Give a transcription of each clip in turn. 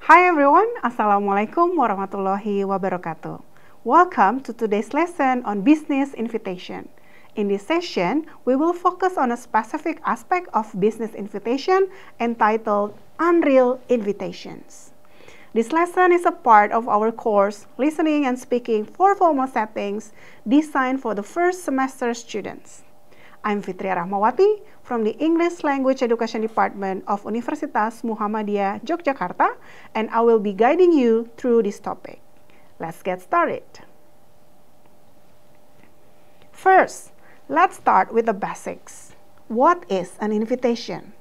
Hi everyone, Assalamualaikum warahmatullahi wabarakatuh. Welcome to today's lesson on business invitation. In this session, we will focus on a specific aspect of business invitation entitled Unreal Invitations. This lesson is a part of our course Listening and Speaking for Formal Settings designed for the first semester students. I'm Fitria Rahmawati from the English Language Education Department of Universitas Muhammadiyah, Yogyakarta, and I will be guiding you through this topic. Let's get started. First, let's start with the basics. What is an invitation?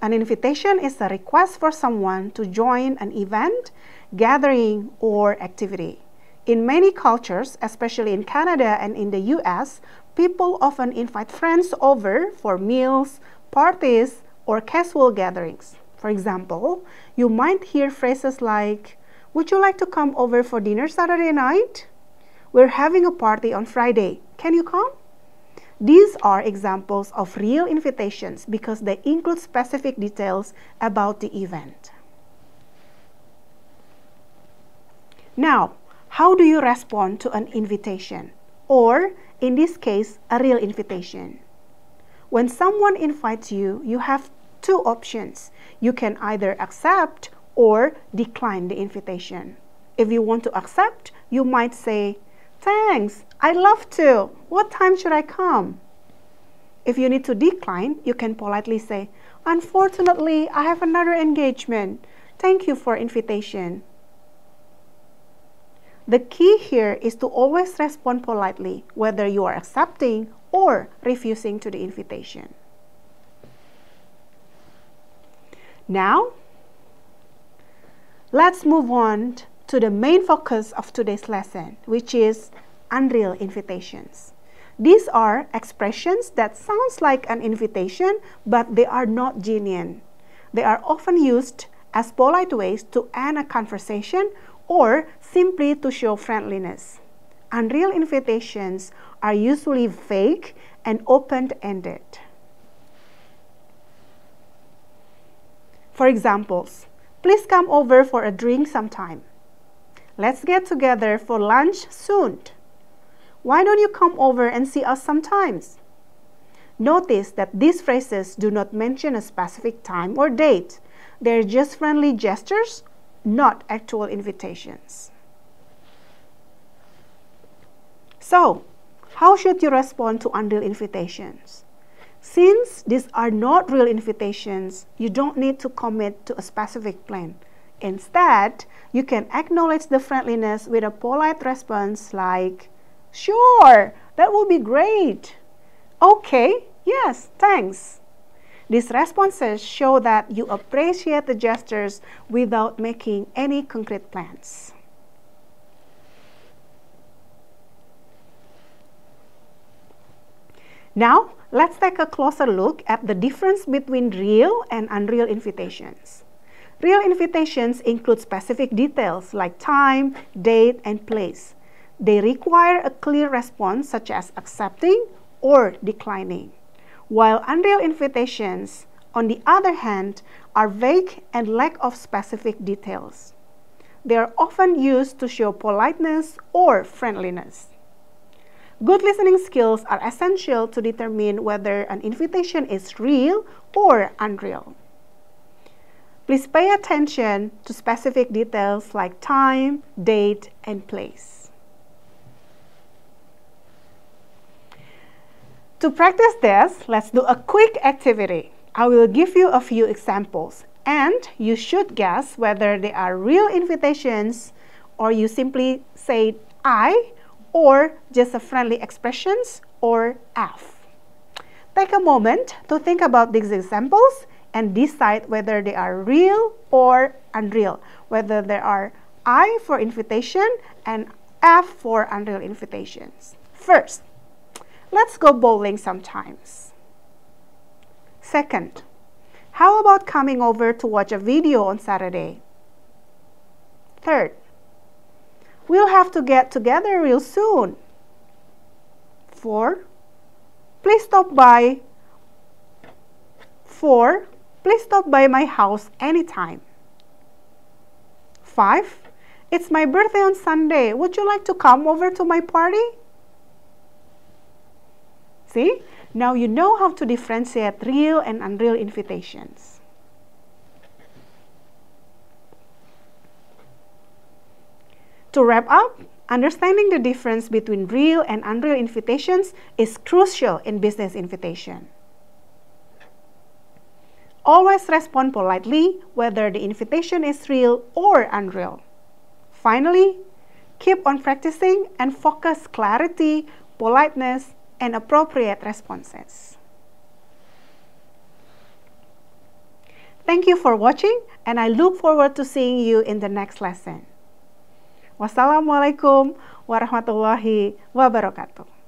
An invitation is a request for someone to join an event, gathering, or activity. In many cultures, especially in Canada and in the US, people often invite friends over for meals, parties, or casual gatherings. For example, you might hear phrases like, "Would you like to come over for dinner Saturday night? We're having a party on Friday. Can you come?" These are examples of real invitations because they include specific details about the event. Now, how do you respond to an invitation? Or, in this case, a real invitation. When someone invites you, you have two options. You can either accept or decline the invitation. If you want to accept, you might say, "Thanks, I'd love to. What time should I come?" If you need to decline, you can politely say, "Unfortunately, I have another engagement. Thank you for invitation." The key here is to always respond politely, whether you are accepting or refusing to the invitation. Now, let's move on to the main focus of today's lesson, which is unreal invitations. These are expressions that sounds like an invitation, but they are not genuine. They are often used as polite ways to end a conversation or simply to show friendliness. Unreal invitations are usually vague and open-ended. For examples, "Please come over for a drink sometime." "Let's get together for lunch soon." "Why don't you come over and see us sometimes?" Notice that these phrases do not mention a specific time or date. They're just friendly gestures, not actual invitations. So, how should you respond to unreal invitations? Since these are not real invitations, you don't need to commit to a specific plan. Instead, you can acknowledge the friendliness with a polite response like, "Sure, that would be great." "Okay, yes, thanks." These responses show that you appreciate the gestures without making any concrete plans. Now, let's take a closer look at the difference between real and unreal invitations. Real invitations include specific details like time, date, and place. They require a clear response such as accepting or declining. While unreal invitations, on the other hand, are vague and lack of specific details. They are often used to show politeness or friendliness. Good listening skills are essential to determine whether an invitation is real or unreal. Please pay attention to specific details like time, date, and place. To practice this, let's do a quick activity. I will give you a few examples, and you should guess whether they are real invitations or you simply say "I" or just a friendly expressions or "F." Take a moment to think about these examples and decide whether they are real or unreal, whether they are "I" for invitation and "F" for unreal invitations. First, let's go bowling sometimes. Second, how about coming over to watch a video on Saturday? Third, we'll have to get together real soon. 4, please stop by. 4, please stop by my house anytime. 5. It's my birthday on Sunday. Would you like to come over to my party? See? Now you know how to differentiate real and unreal invitations. To wrap up, understanding the difference between real and unreal invitations is crucial in business invitation. Always respond politely whether the invitation is real or unreal. Finally, keep on practicing and focus clarity, politeness, and appropriate responses. Thank you for watching, and I look forward to seeing you in the next lesson. Wassalamualaikum warahmatullahi wabarakatuh.